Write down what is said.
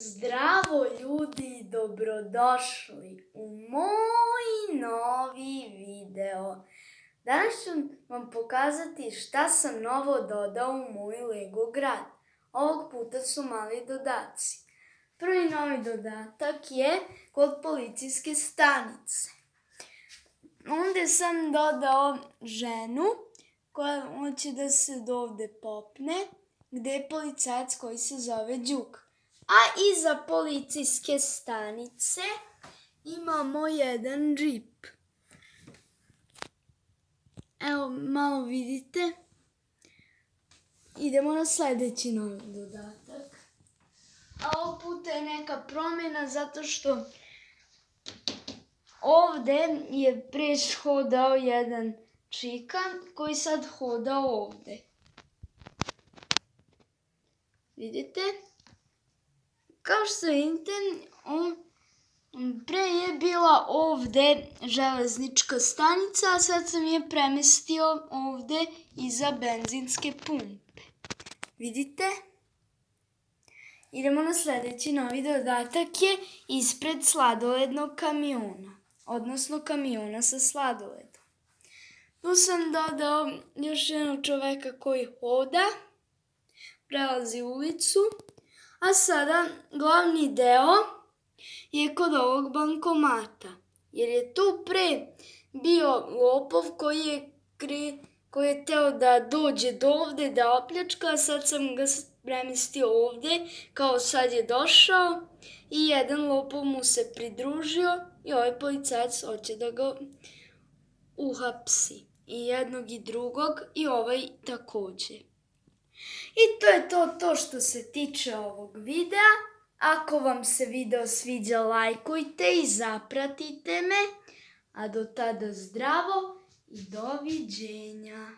Zdravo ljudi, dobrodošli u moj novi video. Danas ću vam pokazati šta sam novo dodao u moj Lego grad. Ovog puta su mali dodaci. Prvi novi dodatak je kod policijske stanice. Onda sam dodao ženu koja hoće da se dovde popne, gde je policajac koji se zove Đuk. A iza policijske stanice imamo jedan džip. Evo, malo vidite. Idemo na sledeći novi dodatak. A ovog puta je neka promjena zato što ovde je pre hodao jedan čika koji sad hoda ovde. Vidite? Kao što vidite, pre je bila ovde železnička stanica, a sad sam je premestio ovde iza benzinske pumpe. Vidite? Idemo na sledeći novi dodatak je ispred sladolednog kamiona, odnosno kamiona sa sladoledom. Tu sam dodao još jednog čoveka koji hoda, prelazi ulicu, a sada glavni deo je kod ovog bankomata, jer je tu pre bio lopov koji je teo da dođe do ovde, da opljačka, a sad sam ga premestio ovde, kao sad je došao i jedan lopov mu se pridružio i ovaj policajac hoće da ga uhapsi. I jednog i drugog i ovaj takođe. I to je to što se tiče ovog videa. Ako vam se video sviđa, lajkujte i zapratite me. A do tada zdravo i doviđenja.